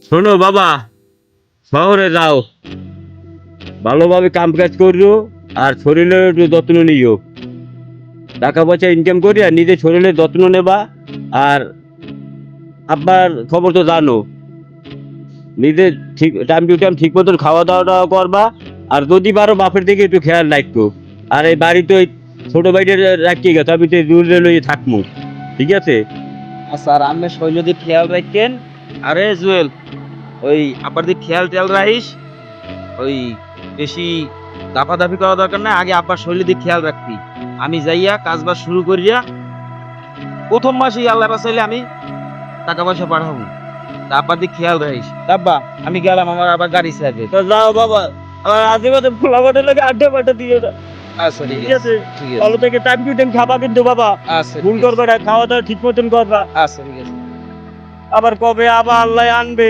শোনো বাবা, শহরে যাও, ভালোভাবে কাম কাজ করিও আর শরীরের একটু যত্ন নিও। টাকা পয়সা ইনকাম করি আর নিজের শরীরের যত্ন নেবা। আর আব্বার খবর তো জানো, নিজের ঠিক টাইম টু টাইম ঠিক মতন খাওয়া দাওয়া করবা। আর যদি পারো বাপের দিকে একটু খেয়াল রাখবো। আর এই বাড়িতে ওই ছোট ভাইটা রাখি গেছে, আমি তো দূরে লইয়ে থাকবো। ঠিক আছে? স্যার আমি শৈল দিয়ে খেয়াল রাখেন। আরে জুয়েল, ওই আবার দিয়ে খেয়াল টেয়াল রাখিস। ওই বেশি দাপাদাপি করা দরকার না, আগে আব্বার শৈল দিয়ে খেয়াল রাখবি। আমি যাইয়া কাজবাজ শুরু করিয়া প্রথম মাসেই আল্লাহ বাঁচাইলে আমি টাকা পয়সা পাঠাবো। তা আব্বার দিয়ে খেয়াল রাখিস। আব্বা আমি গেলাম, আমার আবার গাড়ি চাইবে। তো যাও বাবা, আমার আজীবনে ফুলাবাটের লাগে আড্ডা পাঠা দিয়ে দাও। আচ্ছা ঠিক আছে? ঠিক আছে। ভালো থেকে টাইম টু টাইম খাবা কিন্তু বাবা। আচ্ছা ভুল করবে না, খাওয়া দাওয়া ঠিক মতন করবা। আচ্ছা ঠিক আছে। আবার কবে আবার আল্লাহ আনবে।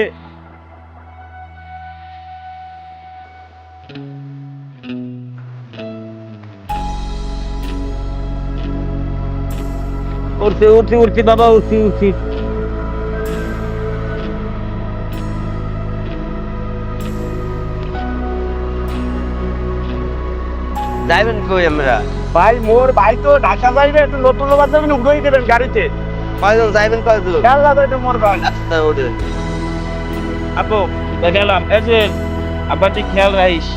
উঠছি উঠছি উঠছি বাবা, উঠছি উঠছি। যাইবেন কই আমরা? ভাই মোর ভাই তো ঢাকা যাইবে, একটু নতুন লোক যাবেন, উঠেই দেবেন গাড়িতে। কয়জন যাইবেন কয়জন? খেলা তো এটা মোর ভাই। আচ্ছা ওঠে। আপু গেলাম, এই যে আব্বার দিয়ে খেয়াল রাখিস।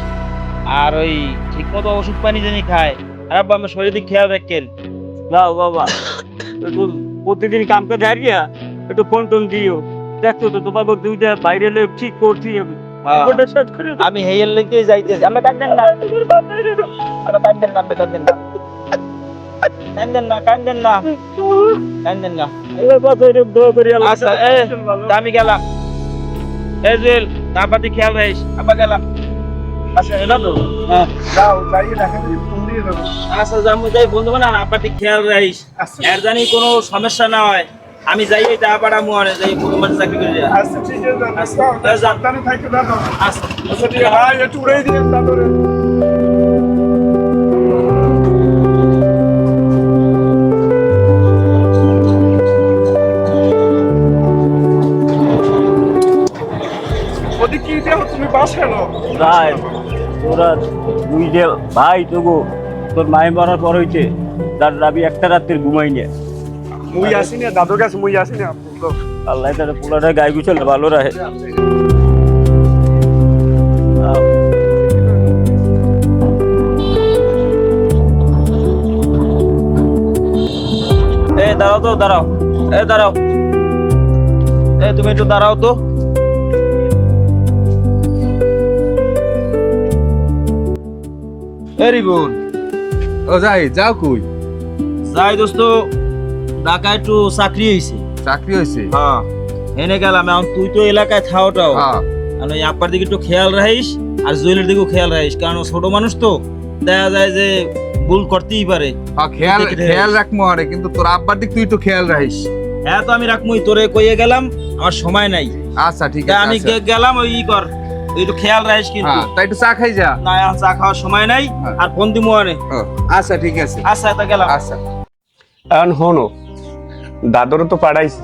আর ওই ঠিক মতো ওষুধ পানি জানি খায়। আর আব্বা আমার শরীরের দিকে খেয়াল রাখেন। যাও বাবা, একটু প্রতিদিন কাম করে দাঁড়িয়ে একটু ফোন টোন দিও। দেখছো তো তোমাকে দুইটা বাইরে লোক ঠিক করছি আমি। ওটা শেষ করে দাও। আমি হেয়ের লেগে যাইতেছি। আমরা কান্দেন না, আমরা কান্দেন না, কান্দেন না, কান্দেন না, কান্দেন না, কান্দেন না। আল্লাহ পাশে এরকম দোয়া করি, আল্লাহ আচ্ছা তা আমি গেলাম। এজেল আব্বার দিকে খেয়াল রাখিস। আব্বা গেলাম। আচ্ছা এলা তো হ্যাঁ যাও যাইয়ে দেখা দিই ফোন দিয়ে দেবো। আচ্ছা যাবো, যাই বন্ধু না আব্বার দিকে খেয়াল রাখিস। এর জানি কোনো সমস্যা না হয়। আমি যাই এটা পাড়া মুয়ারে যাই প্রথমবার চাকরি করে যাই। আচ্ছা ঠিক আছে আচ্ছা, যাও। সাবধানে থাকতে দাও। আচ্ছা আচ্ছা ঠিক আছে, হ্যাঁ একটু উড়াই দিন তারপরে। ওদিকে কি দেও তুমি বাসে এলো? ভাই তোরা দুই যে ভাই তবু তোর মায়ের মরার পর হয়েছে, তার আমি একটা রাত্রে ঘুমাই না। মুই আসিনি, দাদুর কাছে মুই আসিনি। আল্লাহ তার পোলাটা গায়ে গুছালে ভালো রাখে। দাঁড়াও তো, দাঁড়াও, দাঁড়াও, তুমি একটু দাঁড়াও তো। রিবন ও যাই যাও কই? যাই দোস্ত, ঢাকা একটু চাকরি হয়েছে। চাকরি হয়েছে? হ্যাঁ এনে গেলাম। এখন তুই তো এলাকায় থাওটাও, হ্যাঁ আর ওই আব্বার দিকে একটু খেয়াল রাখিস। আর জুয়েলের দিকেও খেয়াল রাখিস, কারণ ও ছোট মানুষ তো, দেখা যায় যে ভুল করতেই পারে। হ্যাঁ, খেয়াল দেখে রাখিস। খেয়াল রাখবো আরে, কিন্তু তোর আব্বার দিক তুই একটু খেয়াল রাখিস। হ্যাঁ তো আমি রাখবই, তোরে কইয়ে গেলাম, আমার সময় নাই। আচ্ছা ঠিক তা আছে। আমি আচ্ছা। গেলাম, ওই ই কর, তুই একটু খেয়াল রাখিস কিন্তু। হ্যাঁ তাই একটু চা খাই যা। না এখন চা খাওয়ার সময় নাই। হ্যাঁ। আর ফোন দিমু আনে। ও, আচ্ছা ঠিক আছে। আচ্ছা তা গেলাম। আচ্ছা এখন হনো, দাদরও তো পাড়াইছি,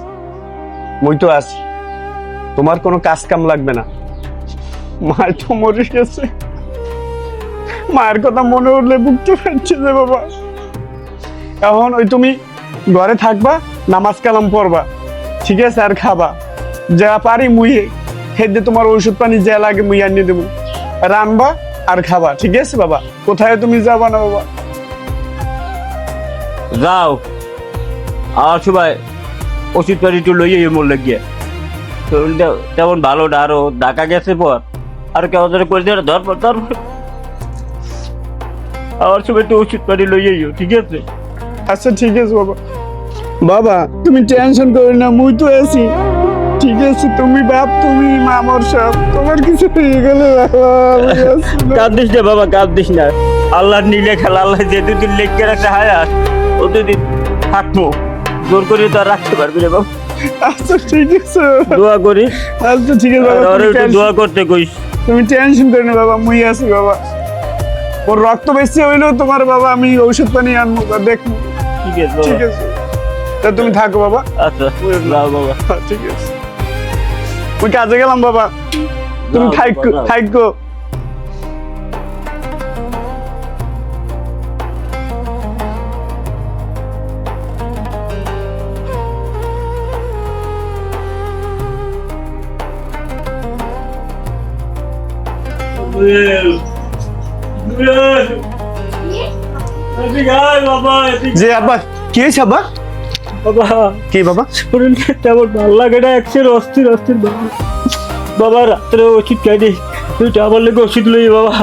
মুই তো আছি, তোমার কোনো কাজ কাম লাগবে না। মায়ের তো মরে গেছে, মায়ের কথা মনে উঠলে বুকটা ফেটছে যে বাবা। এখন ওই তুমি ঘরে থাকবা, নামাজ কালাম পড়বা, ঠিক আছে? আর খাবা যা পারি মুইয়ে খেতে, তোমার ওষুধ পানি যা লাগে মুই আনিয়ে দেবো। রানবা আর খাবা, ঠিক আছে বাবা? কোথায় তুমি যাবা না বাবা? যাও আর সবাই ওষুধ পানি একটু লইয়ে মোর লাগিয়ে। শরীরটা তেমন ভালো না, আরো ঢাকা গেছে পর আর কেমন ধরে করে দিয়ে ধরপর আমার সবাই একটু ওষুধ পানি লইয়েও, ঠিক আছে? আচ্ছা ঠিক আছে বাবা। বাবা তুমি টেনশন করো না, মুই তো আছি, ঠিক আছে? তুমি বাপ, তুমি মামর সব, তোমার কিছু হয়ে গেলে বাবা আমি আছি না। কাঁদিস না বাবা, কাঁদিস না। আল্লাহর নীলে খেলা, আল্লাহ যে দুদিন লেখকে রাখতে হায়াত ও দুদিন থাকবো, জোর করে তো আর রাখতে পারবি না বাবা। আচ্ছা ঠিক আছে, দোয়া করি। আচ্ছা ঠিক আছে বাবা, আর তুমি একটু দোয়া টেনশন- করতে কইস। তুমি টেনশন করো না বাবা, মুই আছি বাবা। ওর রক্ত বেশি হইলেও তোমার বাবা আমি ঔষধ পানি আনবো বা দেখবো, ঠিক আছে ঠিক বাবা। আছে? তা তুমি থাকো বাবা। আচ্ছা যাও বাবা। হ্যাঁ, ঠিক আছে। ওই কাজে গেলাম বাবা, তুমি থাকো থাকো। জি আব্বা, কি হয়েছে আব্বা? বাবা কি বাবা? শরীরটা তেমন ভালো লাগে না, একসের অস্থির অস্থির বাবা। বাবা রাত্রে ওষুধ খাইনি, তুই আমার লেগে ওষুধ লই বাবা,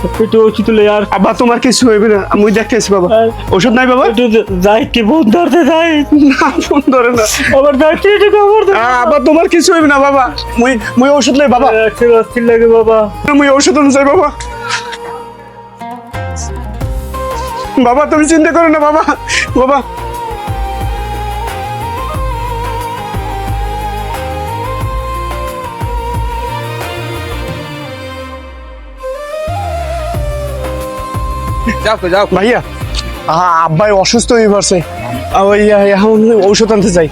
একটু ওষুধ লই। আর আব্বা তোমার কিছু হইবে না, আমি দেখতেছি বাবা। ওষুধ নাই বাবা? একটু যাই কি ফোন ধরতে যাই না ফোন ধরে না। আবার যাচ্ছি একটু খবর দে। আব্বা তোমার কিছু হইবে না বাবা, মুই ওষুধ লই বাবা, একসের অস্থির লাগে বাবা। মুই ওষুধ অনুযায়ী বাবা। বাবা তুমি চিন্তা করো না বাবা, বাবা। যাও তো যাও। ভাইয়া আব্বাই অসুস্থ হয়ে পড়ছে, ওই এখন ঔষধ আনতে চাই।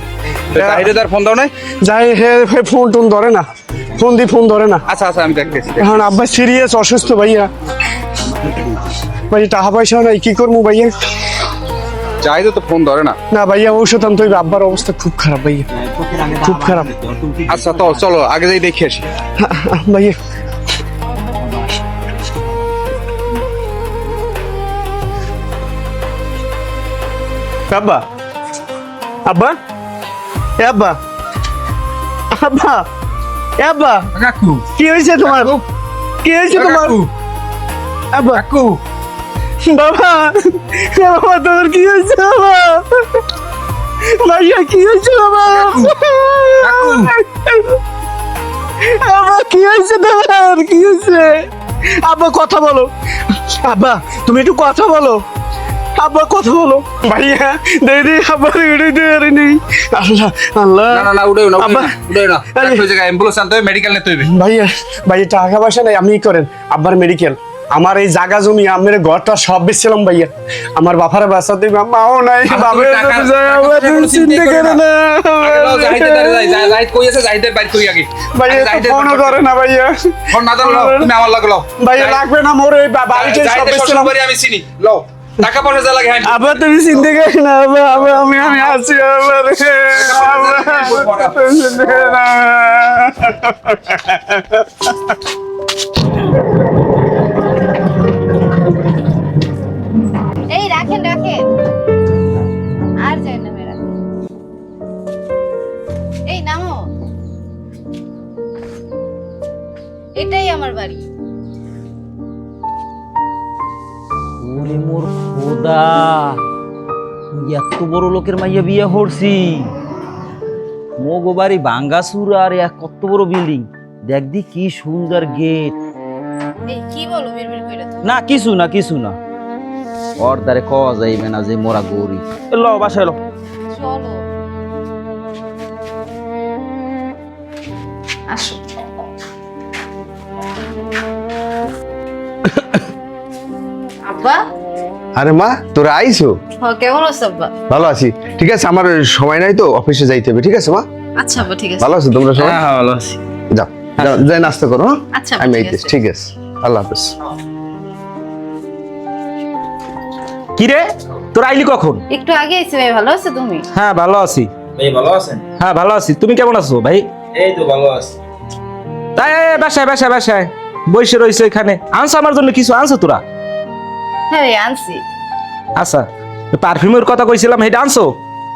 তাহিরে তার ফোন দাও নাই? যাই হে ফোন টোন ধরে না, ফোন ধরে না। আচ্ছা আচ্ছা আমি দেখতেছি। এখন আব্বাই সিরিয়াস অসুস্থ ভাইয়া। ভাই টাকা পয়সা নাই, কি করবো ভাইয়া? চাই তো ফোন ধরে না। না ভাইয়া ঔষধ আনতে হইবে, আব্বার অবস্থা খুব খারাপ ভাইয়া, খুব খারাপ। আচ্ছা তো চলো আগে যাই দেখে আসি। ভাইয়া আব্বা, আব্বা, এ আব্বা, আব্বা, এ আব্বা, কাকু কি হয়েছে তোমার? কি হয়েছে তোমার? আব্বা, কাকু বাবা, এ বাবা তোমার কি হয়েছে বাবা? ভাইয়া কি হয়েছে বাবা? আব্বা কি হয়েছে তোমার? কি হয়েছে? আব্বা কথা বলো, আব্বা তুমি একটু কথা বলো, আব্বা কথা বলো। ভাইয়া দেরি আব্বা উড়ে নেই। আল্লাহ আল্লাহ। না না না উড়ে না আব্বা। উড়ে না। ওই জায়গায় অ্যাম্বুলেন্স আনতে হবে, মেডিকেল নিতে হবে। ভাইয়া ভাইয়া টাকা পয়সা নাই, আপনি করেন আব্বার মেডিকেল। আমার এই জায়গা জমি আমার ঘরটা সব বেচছিলাম ভাইয়া, আমার বাপারে বাঁচা দিবে, মাও নাই বাবা চিন্তা করে না জাহিদ কই আছে? জাহিদের বাইর করি আগে। ভাইয়া ফোনও করে না ভাইয়া। ফোন না দাও, তুমি আমার লাগে লও। ভাইয়া লাগবে না, মোর এই বাড়িতে সব জাহিদের বেচছিলাম। শ্বশুরবাড়ি আমি চিনি, লও টাকা পয়সা যা লাগে হ্যাঁ। আবার তুমি চিন্তা করে না, আমি আছি আবার তুমি চিন্তা করে না। এই রাখেন রাখেন, আর যাই না মেরা। এই নামো, এটাই আমার বাড়ি। ওরে মোর খোদা, এত বড় লোকের মাইয়া বিয়ে করছি। মগো বাড়ি ভাঙ্গাসুর আর কত বড় বিল্ডিং, দেখ দি কি সুন্দর গেট। এই কি বলো বিড়বিড় কইরা তুমি? না কিছু না কিছু না, ওর দ্বারে কওয়া যাইবে না যে মোরা গরিব। ল বাসায় লো। চলো আসো। আব্বা, আরে মা তোরা আইছো? কেমন আছো আব্বা? ভালো আছি। ঠিক আছে, আমার সময় নাই তো, অফিসে যাইতে হবে। ঠিক আছে মা? আচ্ছা আব্বা ঠিক আছে। ভালো আছো তোমরা সবাই? হ্যাঁ ভালো আছি। যাও যাই নাস্তা করো। হ্যাঁ আচ্ছা আব্বা, আমি ঠিক আইতেছি। আছে। ঠিক আছে, আল্লাহ হাফেজ। কি রে তোর আইলি কখন? একটু আগে আইছি ভাই, ভালো আছো তুমি? হ্যাঁ ভালো আছি। ভাই ভালো আছেন? হ্যাঁ ভালো আছি, তুমি কেমন আছো ভাই? এই তো ভালো আছি। তাই বাসায় বাসায় বাসায় বসে রয়েছে এখানে। আনছো আমার জন্য কিছু আনছো তোরা? হ্যাঁ ভাই আনছি। আচ্ছা পারফিউমের কথা কইছিলাম, সেটা আনছো?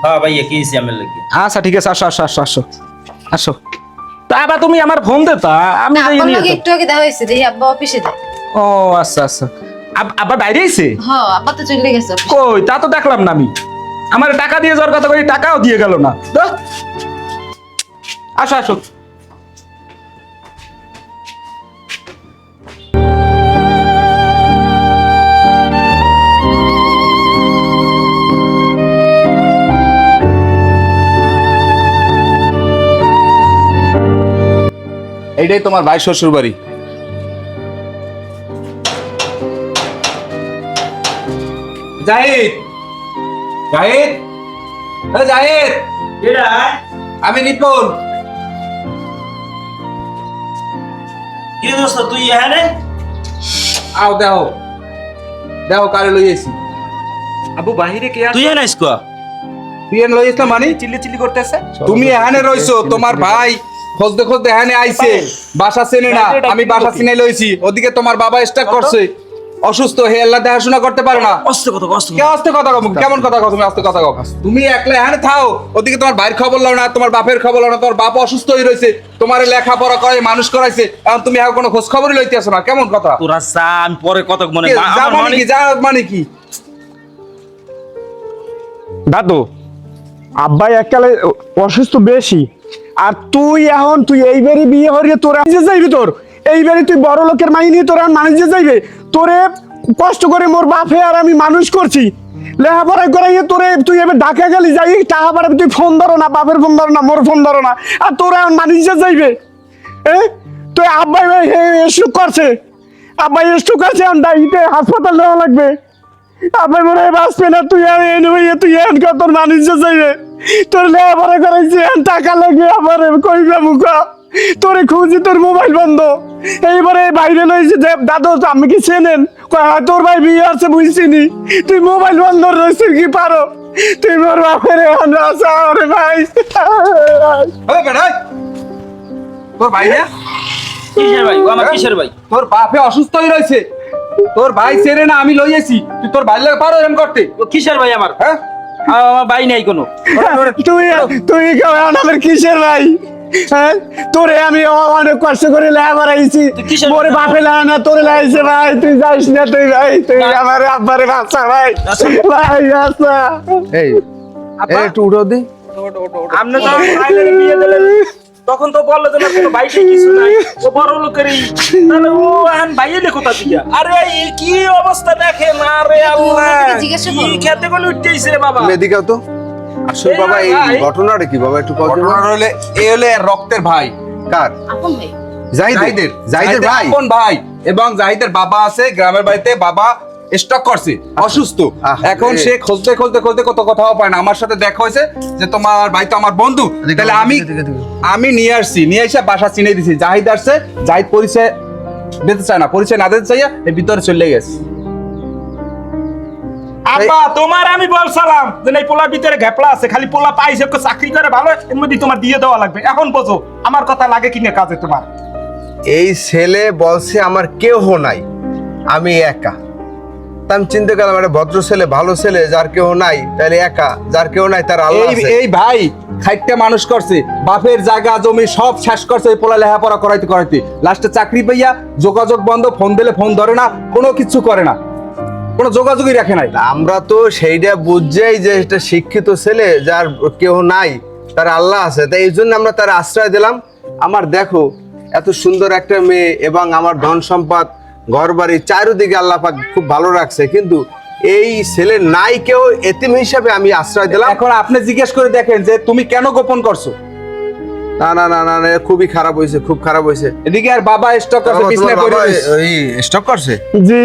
হ্যাঁ ভাইয়া কিনছি আমার লাগি। আচ্ছা ঠিক আছে, আসো আসো আসো আসো আসো। তা আবার তুমি আমার ফোন দে, তা আমি যাই আব্বার নিয়ে লগে যেতাম। একটু আগে দেখা হয়েছে, দেখি আব্বা অফিসে যায়। ও আচ্ছা আচ্ছা, আবার বাইরে আইছে? হ্যাঁ আব্বা তো চলে গেছে অফিসে। কই তা তো দেখলাম না আমি। আমার টাকা দিয়ে যাওয়ার কথা কই, টাকাও দিয়ে গেল না। দাও। আসো আসো। এইটাই তোমার ভাই শ্বশুর বাড়ি। জাহিদ, জাহিদ, জাহিদ, আমি রিপন। কি রে দোস্ত তুই এখানে? আও দেও দেও কারে লই আইছি আবু বাহিরে কে আছে? তুই এখানে আইস কয়া? তুই এনে লই আইছ মানে চিল্লি চিল্লি করতেছে। তুমি এখানে রইছো, তোমার ভাই খুঁজতে খুঁজতে এখানে আইছে, বাসা চেনে না, আমি বাসা চিনে লইছি। ওদিকে তোমার বাবা স্টাক করছে, অসুস্থ, হে আল্লাহ দেখাশোনা করতে পারে না। অস্তে কথা অস্তে কে আস্তে কথা কম, কেমন কথা কও তুমি? আস্তে কথা কও। তুমি একলা এখানে থাও, ওদিকে তোমার ভাইয়ের খবর লও না, তোমার বাপের খবর লও না, তোমার বাপ অসুস্থ হয়ে রইছে, তোমার লেখাপড়া করে মানুষ করাইছে, এখন তুমি এখন কোনো খোঁজ খবরই লইতে আসো না, কেমন কথা? তোরা চা আমি পরে কত মনে যা মানে কি, যা মানে কি? দাদু আব্বাই এককালে অসুস্থ বেশি, আর তুই এখন তুই এইবারই বিয়ে হরিয়ে তোরা যে যাইবি, তোর এইবারই তুই বড় লোকের মাই নিয়ে তোরা মানুষ যে যাইবে, তোরে কষ্ট করে মোর বাপে আর আমি মানুষ করছি, লেখাপড়া করাইয়ে তোরে তুই এবার ঢাকা গেলি যাই টাকা পাঠাবি, তুই ফোন ধরো না, বাপের ফোন ধরো না, মোর ফোন ধরো না, আর তোরা এখন মানুষ যে যাইবে। তুই আব্বাই ভাই স্ট্রোক করছে, আব্বাই স্ট্রোক করছে, এখন ডাইতে হাসপাতাল নেওয়া লাগবে, আব্বাই মনে হয় বাঁচবে না, তুই আর এনে ভাইয়া তুই এখন তোর মানুষ যে যাইবে, তোর লেখাপড়া করাইছি, এখন টাকা লাগে আমার কইবা মুখা, তোরে খুঁজি, তোর মোবাইল বন্ধ, এইবারে বাইরে লইছি, দাদু আমি কি চেনেন? কয় হ্যাঁ তোর ভাই বিয়ে আছে বুঝছিনি, তুই মোবাইল বন্ধ রয়েছিস কি পারো, তুই মোর বাপের এখন আসা রে ভাই। ওই বেটা, তোর ভাই না? কিসের ভাই? ও আমার কিসের ভাই? তোর বাপে অসুস্থ হয়ে রয়েছে, তোর ভাই চেনে না, আমি লই আইছি, তুই তোর ভাই লাগে পারো এরকম করতে? ও কিসের ভাই আমার? হ্যাঁ আমার ভাই নাই কোনো। তুই তুই কেমন আমার কিসের ভাই? হ্যাঁ তোরে আমি অনেক কষ্ট করে লেখাপড়া আইছি, কিসের মোরে বাপে লাগে না, তোরে লাইছে ভাই, তুই যাইস না, তুই ভাই, তুই আমার আব্বারে বাচ্চা ভাই, ভাই বাচ্চা। এই একটু উঠো দি। আপনি তো আমার ভাইয়ের বিয়ে দিলেন, তখন তো বললো যে না কোনো ভাই টাই কিছু নাই, ও বড় লোকেরই, তাহলে ও এখন ভাইয়ের কোথা দিয়া? আরে এই কি অবস্থা দেখেন, আরে আল্লাহ, জিজ্ঞাসা কি করো। খেতে গেলে উঠতেইছে রে বাবা। মেদিকাও তো আসলে এই বাবা, এই ভাই। ঘটনাটা কি বাবা একটু কত? ঘটনা হলে এ হলে এর রক্তের ভাই, কার? আপন ভাই। জাহিদের জাহিদের ভাই। আপন ভাই, এবং জাহিদের বাবা আছে গ্রামের বাড়িতে, বাবা স্টক করছে, অসুস্থ, এখন সে খুঁজতে খুঁজতে খুঁজতে কত কথাও পায় না। আমার সাথে দেখা হয়েছে যে তোমার ভাই তো আমার বন্ধু, তাহলে আমি নিয়ে আসছি, নিয়ে এসে বাসা চিনে দিছি। জাহিদ আসছে, জাহিদ পরিচয় দিতে চায় না, পরিচয় না দিতে চাইয়া এর ভিতরে চলে গেছে। আব্বা তোমার আমি বলছিলাম যে এই পোলা ভিতরে ঘেপলা আছে, খালি পোলা পাইছে ওকে চাকরি করে ভালো, এর মধ্যে তোমার দিয়ে দেওয়া লাগবে। এখন বোঝো আমার কথা লাগে কিনা কাজে তোমার। এই ছেলে বলছে আমার কেউ নাই, আমি একা। তা আমি চিন্তা করলাম একটা ভদ্র ছেলে, ভালো ছেলে, যার কেউ নাই, তাহলে একা, যার কেউ নাই তার আল্লাহ এই আছে। এই ভাই খাইটটা মানুষ করছে, বাপের জায়গা জমি সব শেষ করছে এই পোলা লেখাপড়া করাইতে করাইতে, লাস্টে চাকরি পাইয়া যোগাযোগ বন্ধ, ফোন দিলে ফোন ধরে না, কোনো কিছু করে না, কোনো যোগাযোগই রাখে নাই। আমরা তো সেইটা বুঝছেই যে এটা শিক্ষিত ছেলে, যার কেউ নাই, তার আল্লাহ আছে, তাই এই জন্য আমরা তার আশ্রয় দিলাম। আমার দেখো এত সুন্দর একটা মেয়ে এবং আমার ধন সম্পদ, ঘর বাড়ি চারিদিকে আল্লাহ পাক খুব ভালো রাখছে, কিন্তু এই ছেলে নাই কেউ, এতিম হিসাবে আমি আশ্রয় দিলাম। এখন আপনি জিজ্ঞেস করে দেখেন যে তুমি কেন গোপন করছো? না না না না না, খুবই খারাপ হয়েছে, খুব খারাপ হয়েছে। এদিকে আর বাবা স্টক করছে, তোমার বিছনায় বাবা পড়ে রয়েছে। ওই স্টক করছে? জি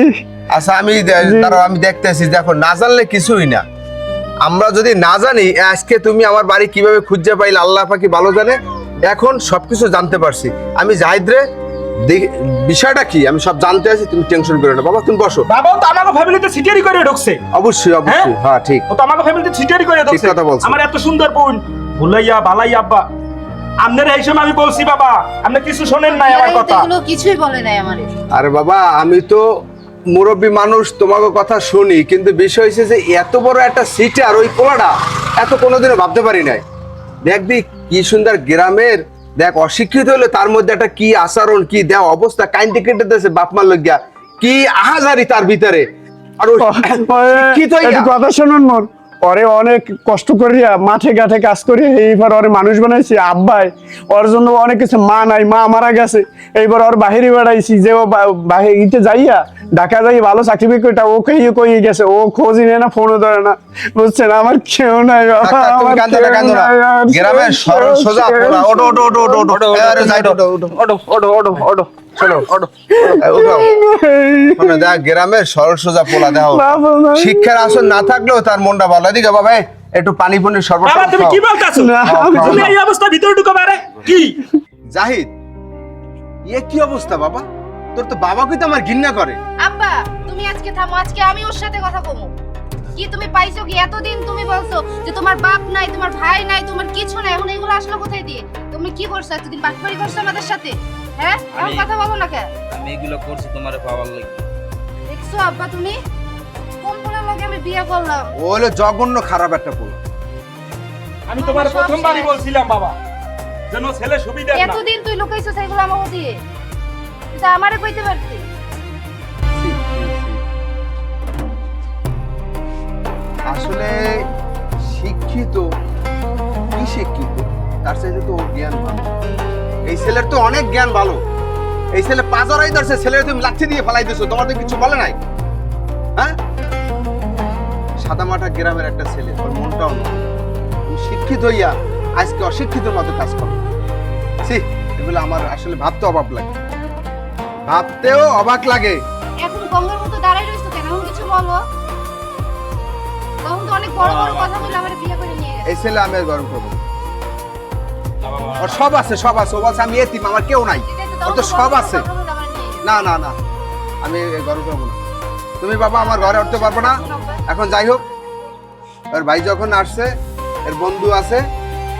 আচ্ছা আমি দাঁড়াও, আমি দেখতেছি, দেখো না জানলে কিছুই না। আমরা যদি না জানি, আজকে তুমি আমার বাড়ি কিভাবে খুঁজে পাইলে আল্লাহ পাকি ভালো জানে, এখন সবকিছু জানতে পারছি। আমি জাহিদরে বিষয়টা কি আমি সব জানতে আছি, তুমি টেনশন করো না বাবা, তুমি বসো। বাবাও তো আমাকে ফ্যামিলিতে সিটিয়ারি করে ঢুকছে, অবশ্যই অবশ্যই, হ্যাঁ ঠিক। ও তো আমাকে ফ্যামিলিতে সিটিয়ারি করে ঢুকছে। কথা বলছো। আমার এত সুন্দর বোন ভুলাইয়া বালাই আব্বা, আপনার এই সময় আমি বলছি বাবা, আপনি কিছু শোনেন নাই আমার কথা। এগুলো কিছুই বলে নাই আমারে। আরে বাবা আমি তো মুরব্বী মানুষ, তোমাকে কথা শুনি, কিন্তু বিষয় হয়েছে যে এত বড় একটা সিটি আর ওই পোলাটা এত কোনোদিনও ভাবতে পারি নাই। দেখবি কি সুন্দর গ্রামের, দেখ অশিক্ষিত হলে তার মধ্যে একটা কি আচরণ, কি দেওয়া অবস্থা, কাইন্ডে কেটে দিয়েছে বাপ মার লজ্ঞা, কি আহাজারি তার ভিতরে। আর ওই শিক্ষিত হইয়া- একটু কথা শুনুন মোর, ওরে অনেক কষ্ট করিয়া মাঠে ঘাটে কাজ করি, এইবার ওরে মানুষ বানাইছি আব্বাই, ওর জন্য অনেক কিছু, মা নাই, মা মারা গেছে, এইবার ওর বাহিরে বেড়াইছি যে ও বাহিরে যাইয়া ঢাকা যাই ভালো চাকরি বাকরিটা ও কই গেছে, ও খোঁজই নেয় না, ফোনও ধরে না, বুঝছেন, আমার কেউ নাই বাবা, ডাক্তার, তুমি আমার কাঁদো না, কেউ কাঁদো না। নাই, আর গ্রামের সরল সোজা পোলা, ওঠো ওঠো ওঠো ওঠো ওঠো, আরে যাই, ওঠো ওঠো ওডো ওডো ওডো ওডো চলো ওঠো, উঠো। শোনো, দেখ গ্রামের সরল সোজা পোলা, দেখো বাবা, না। শিক্ষার আসন না থাকলেও তার মনটা ভালো। এদিকে বাবা একটু পানি পুনির শরবত বাবা তুমি খাও। কি বলতাছো? না, আমি তুমি এই অবস্থা ভিতরে ঢুকো বারে কি? জাহিদ এ কি অবস্থা বাবা? তোর তো বাবাকে তো আমার ঘৃণা করে। আব্বা তুমি আজকে থামো, আজকে আমি ওর সাথে কথা কমু। কি তুমি পাইছো কি? এতদিন তুমি বলছো যে তোমার বাপ নাই, তোমার ভাই নাই, তোমার কিছু নাই, এখন এগুলো আসলো কোথায় দিয়ে? তুমি কি করছো? এতদিন বাটপারি করছো আমাদের সাথে, হ্যাঁ? এখন কথা বলো না কেন? আমি এগুলো করছি তোমার পাওয়ার লাগি। দেখছো আব্বা তুমি কোন পোলার লগে আমি বিয়ে করলাম? ও হলো জঘন্য খারাপ একটা পোলা। আমি তোমার সব প্রথমবারই শেষ। বলছিলাম বাবা, যেন ছেলে সুবিধা না। এতদিন তুই লুকাইছো সেগুলো আমাকে দিয়ে, তুই তো আমারে কইতে পারতি। আসলে শিক্ষিত কি শিক্ষিত, তার চাইতে তো ওর জ্ঞান ভালো। এই ছেলের তো অনেক জ্ঞান ভালো। এই ছেলে পাজরাই ধরছে, ছেলের তুমি লাঠি দিয়ে ফেলাই দিছো, তোমার তো কিছু বলে নাই। হ্যাঁ, সাদামাটা গ্রামের একটা ছেলে, ওর মনটাও না। তুমি শিক্ষিত হইয়া আজকে অশিক্ষিতের মতো কাজ করো। ছি, এগুলো আমার আসলে ভাবতে অবাক লাগে, ভাবতেও অবাক লাগে। এখন গঙ্গার মতো দাঁড়াই রইছো কেন? এখন কিছু বলো। তখন তো অনেক বড় বড় কথা বলে আমারে বিয়ে করে নিয়ে গেছে। এই ছেলে আমি আর গরম করবো না। ওর সব আছে, সব আছে। ও বলছে আমি এতিম, আমার কেউ নাই। ঠিক আছে, ওর তখন তো তো সব বড় বড় আছে। কথা বলে আমারে নিয়ে গেছে। না না না, আমি গরম করবো না। তুমি বাবা আমার ঘরে উঠতে পারবো না। এখন যাই হোক, ওর ভাই যখন আসছে, এর বন্ধু আছে,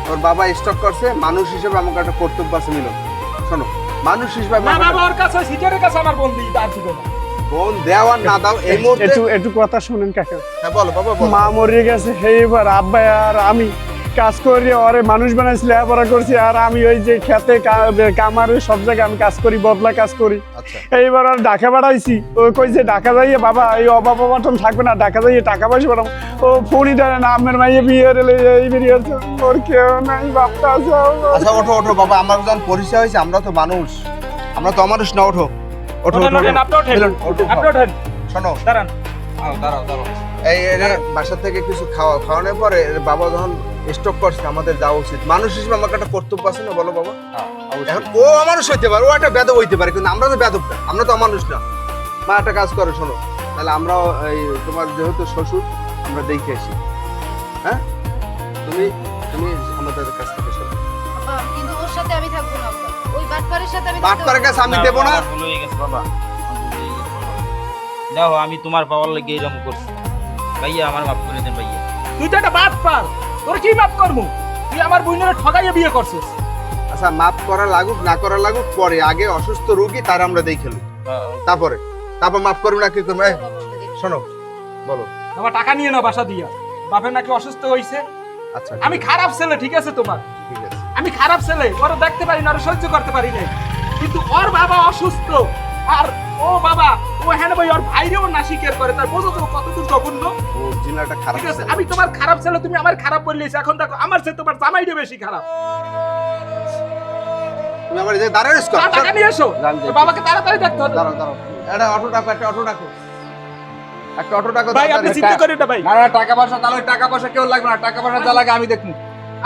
ওর বাবা স্টক করছে, মানুষ হিসেবে আমাকে একটা কর্তব্য আছে। মিলন শোনো, মানুষ হিসেবে না আমাকে বাবা, ওর কাছে সিটারের কাছে আমার বন্ধু তার দিব না। বোন দেওয়া না দাও এই মুহূর্তে। একটু কথা শুনেন কাকা। হ্যাঁ বলো বাবা, বলো। মা মরে গেছে, এইবার আব্বা আর আমি কাজ করি, ওরে মানুষ বানাইছি, লেখাপড়া করছি, আর আমি ওই যে খেতে কামারে সব জায়গায় আমি কাজ করি, বদলা কাজ করি। আচ্ছা, এইবার আর ঢাকা বাড়াইছি, ও কইছে ঢাকা যাইয়ে বাবা এই অভাব অবাটন থাকবে না, ঢাকা যাইয়ে টাকা পয়সা বাড়াবো। ও ফোনই দেয় না, আমের মাইয়ে বিয়ে রেলে এই বেরিয়েছে, ওর কেউ নাই, বাপটা আছে। আচ্ছা ওঠো ওঠো বাবা, আমার যখন পরিচয় হয়েছে, আমরা তো মানুষ, আমরা তো অমানুষ না। ওঠো ওঠো ওঠেন, ওঠো, ওঠেন, ওঠো। আপনি ওঠেন। মিলন, ওঠো, আপনি ওঠেন, শোনো, দাঁড়ান। দাঁড়াও দাঁড়াও। এই বাসা থেকে কিছু খাওয়ানোর পরে এর বাবা যখন স্টক করছে, আমাদের যাওয়া উচিত। মানুষ হিসেবে আমার একটা কর্তব্য আছে না, বলো বাবা? এখন ও অমানুষ হইতে পারে, ও একটা বেদব হইতে পারে, কিন্তু আমরা তো বেদব না, আমরা তো অমানুষ না। মা একটা কাজ করে, শোনো, তাহলে আমরাও এই তোমার যেহেতু শ্বশুর, আমরা দেখে আসি। হ্যাঁ, তুমি তুমি আমাদের কাছ থেকে শোনো। আব্বা, কিন্তু ওর সাথে আমি থাকবো না আব্বা। ওই বাটপারের সাথে আমি থাকতে বাটপারের পারবো কাছে আমি দেবো না। আমার ভুল হয়ে গেছে বাবা, আমার ভুল হয়ে গেছে বাবা। দেখো আমি তোমার পাওয়ার লাগি এরকম করছি। ভাইয়া আমার মাফ করে দেন ভাইয়া। তুই তো একটা বাদ পার, তোর কি মাপ করবো? তুই আমার বোনের ঠগাইয়ে বিয়ে করছিস। আচ্ছা, মাপ করা লাগুক না করা লাগুক পরে, আগে অসুস্থ রোগী তার আমরা দেখে লই, তারপরে তারপর মাপ করবো না কি করবো। এই, শোনো, বলো। আমার টাকা নিয়ে নাও বাসা দিয়া, বাপের নাকি অসুস্থ হয়েছে। আচ্ছা আমি খারাপ ছেলে, ঠিক আছে তোমার, ঠিক আছে। আমি খারাপ ছেলে, ওরা দেখতে পারি না, ওরা সহ্য করতে পারি না, কিন্তু ওর বাবা অসুস্থ, আর ও বাবা ও হ্যাঁ ভাই ওর ভাইরেও না স্বীকার করে, তার বোঝো তো কতদূর জঘন্য। ও জিনাটা খারাপ ঠিক আছে, ছেলে। আমি তোমার খারাপ ছেলে, তুমি আমার খারাপ বললিস। এখন দেখো আমার চেয়ে তোমার জামাইটা বেশি খারাপ। তুমি আমার এই যে দাঁড়ায় রইছো। যা, টাকা নিয়ে এসো, তোর বাবাকে তাড়াতাড়ি দেখতে হবে। দাঁড়াও দাঁড়াও, একটা অটো ডাকো, একটা অটো ডাকো, একটা অটো ডাকো। ভাই আপনি তাড়াতাড়ি। চিন্তা করেন না ভাই। না না, টাকা পয়সা, তাহলে টাকা পয়সা কেউ লাগবে না, টাকা পয়সা যা লাগে আমি দেখবো।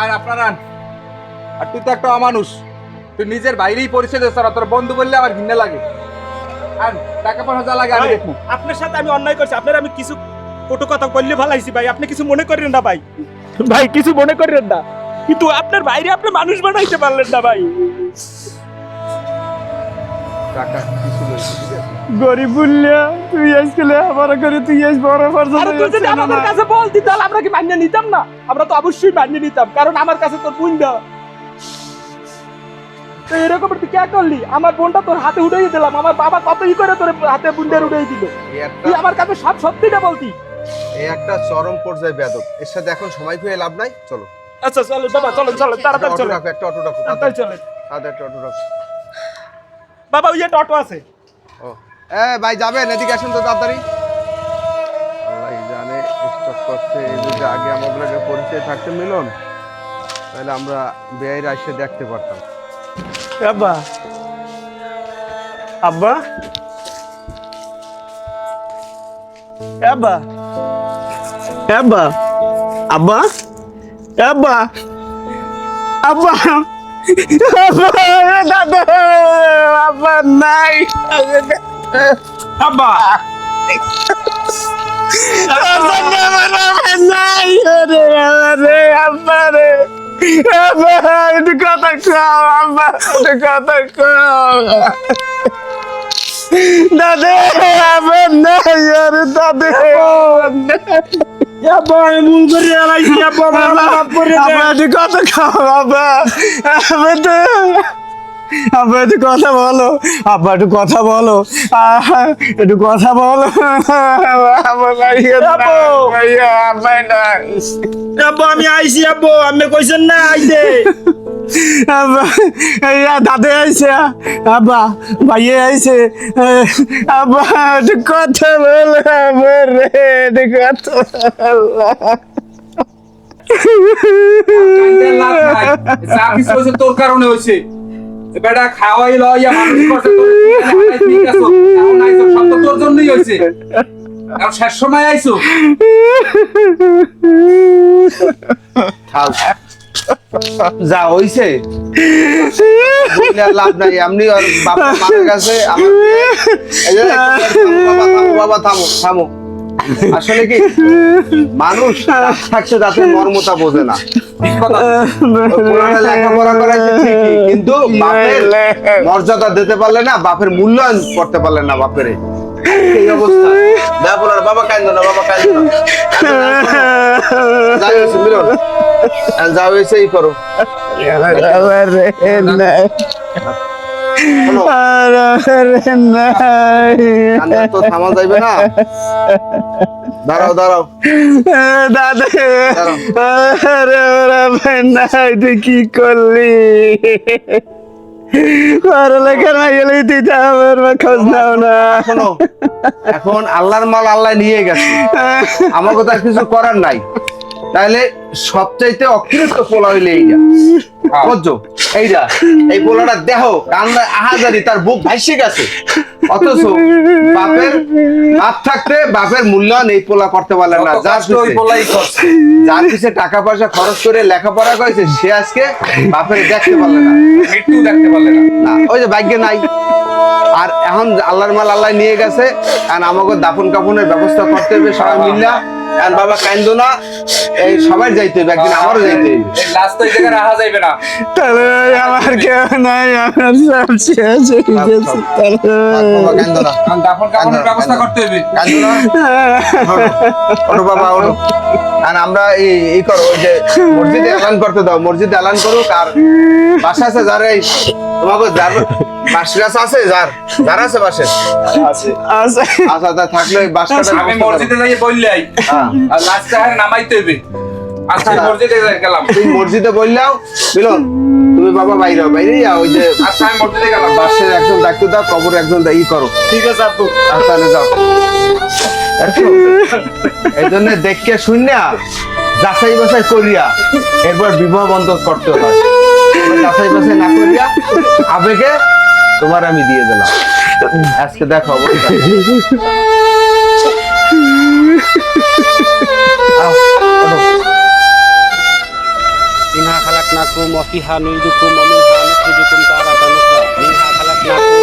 আর আপনারা আন। আর তুই তো একটা অমানুষ, তুই নিজের বাইরেই পরিচয় দিস, আর তোর বন্ধু বললে আমার ঘৃণা লাগে। আর টাকা পয়সা যা লাগে আমি ভাই, দেখবো। আপনার সাথে আমি অন্যায় করছি, আপনার আমি কিছু কটু কথা বললে ভালাইছি ভাই, আপনি কিছু মনে করেন না ভাই। ভাই কিছু মনে করেন না, কিন্তু আপনার বাইরে আপনি মানুষ বানাইতে পারলেন না ভাই। টাকা কিছু লইছি, ঠিক আছে? গরিব বললে তুই আজকে লেখাপড়া করে তুই আজ বড় আরে তুই যদি আমাদের কাছে বলতি তাহলে আমরা কি মানিয়ে নিতাম না? আমরা তো অবশ্যই মানিয়ে নিতাম, কারণ আমার কাছে তোর বুনটা। তো এরকম তুই কে করলি? আমার বোনটা তোর হাতে উঠাই দিলাম, আমার বাবা কতই করে তোর হাতে বুনটার উঠাই দিল। এই একটা তুই আমার কাছে সব সত্যিটা বলতি। এই একটা চরম পর্যায়ে বেদব, এর সাথে এখন সময় পেয়ে লাভ নাই। চলো আচ্ছা চলো বাবা, চলো চলো একটা তাড়াতাড়ি অটো চলো, ডাকো, একটা অটো ডাকো, তাড়াতাড়ি চলো। তাড়াতাড়ি একটা অটো ডাকো। বাবা ওই যে অটো আছে। ও ভাই যাবেন, এদিকে আসুন তো তাড়াতাড়ি। আল্লাহ জানে স্টক করছে, এই যদি আগে আমাদের পরিচয় থাকতে মিলন, তাহলে আমরা বেআইরা এসে দেখতে পারতাম। আব্বা, আব্বা, আব্বা, আব্বা, আব্বা, আব্বা, আব্বা, দাদা, আব্বা নাই, আব্বা নাই রে, আব্বা রে, আব্বা একটু কথা কও আব্বা একটু কথা কও দাদা আব্বা না ইয়ার দাদা আব্বা আমি ভুল করে আলাইছি আব্বা মাফ করে দে আব্বা একটু কথা কও আব্বা আব্বা একটু কথা বলো আব্বা একটু কথা বলো একটু কথা বলো আব্বা ভাইয়া আব্বা না আব্বু আমি আইছি আব্বু আপনি কইছেন না আইতে আব্বা ইয়া দাদা আইছে আব্বা ভাইয়া আইছে আব্বা একটু কথা বলো আব্বা রে একটু কথা বলো লাভ নাই যা কিছু হয়েছে তোর কারণে হয়েছে বেটা খাওয়াই লইয়া মানুষ করছে তোর ঠিক আছে এখন আইছো সব তো তোর জন্যই হয়েছে আর শেষ সময় আইছো থাক যা হইছে বললে আর লাভ নাই এমনি আর বাবা মারা গেছে আমার এই যে বাবা থামো থামো আসলে কি মানুষ থাকছে তাতে মর্মতা বোঝে না পুরানো লেখাপড়া করাইছে ঠিকই, কিন্তু বাপের মর্যাদা দিতে পারলে না, বাপের মূল্যায়ন করতে পারলে না বাপের এই অবস্থা। না বলার বাবা কাঁদো না, বাবা কাঁদো না, যাই হয়েছে মিলন যা হয়েছে এই করো। কান্না তো থামা যাইবে না, দাঁড়াও দাঁড়াও দাদা তুই কি করলি পড়ালেখার মাইলে তুই তো আমার খোঁজ নাও না। শোনো, এখন আল্লাহর মাল আল্লাহ নিয়ে গেছে, আমার কথা কিছু করার নাই। তাহলে সবচাইতে অকৃষ্ট পোলা হইলে এইটা বুঝছো, এইটা এই পোলাটা দেহ কান্দা আহাজারি তার বুক ভাসে গেছে, অথচ বাপের বাপ থাকতে বাপের মূল্যায়ন এই পোলা করতে পারলেন না। যার পিছে টাকা পয়সা খরচ করে লেখাপড়া করেছে সে আজকে বাপের দেখতে পারলে না, একটু দেখতে পারলে না, ওই যে ভাগ্যে নাই। আর এখন আল্লাহর মাল আল্লাহ নিয়ে গেছে, কারণ আমাকে দাফন কাফনের ব্যবস্থা করতে হবে সবাই মিল্লা। আর বাবা কান্দো না, এই সবাই যাইতে হবে, একদিন আমারও যাইতে হবে। লাস্ট তো এই জায়গায় রাখা যাইবে না, তাহলে আমার কেউ নাই, আমার সব শেষ হয়ে গেছে। বাবা কান্দো না, কারণ দাফন কাফনের ব্যবস্থা করতে হবে। কান্দো না, ওঠো বাবা ওঠো। আর আমরা এই করো, ওই যে মসজিদে এলান করতে দাও, মসজিদে এলান করুক। আর বাসা আছে যার, এই তোমাকে যার বাসের কাছে আছে, যার আছে বাসে আচ্ছা, তা থাকলে ওই বাসটা আমি মসজিদে যাই বললাই, আর লাস্ট টাইম নামাইতে হবে। আচ্ছা মসজিদে গেলাম, তুই মসজিদে বললাও মিলন, তুমি বাবা বাইরে বাইরে ওই যে আচ্ছা আমি মসজিদে গেলাম, বাসের একজন দায়িত্ব দাও, কবর একজন ই করো। ঠিক আছে আপু, তাহলে যাও। এই জন্য দেখে শুনিয়া যাচাই বাছাই করিয়া এরপর বিবাহ বন্ধন করতে হয়। যাচাই বাছাই না করিয়া আবেগে তোমার আমি দিয়ে দিলাম। আজকে দেখো অবস্থা। minha khalaqnakum wa fiha nu'idukum wa minha nukhrijukum taratan ukhra minha khalaqnakum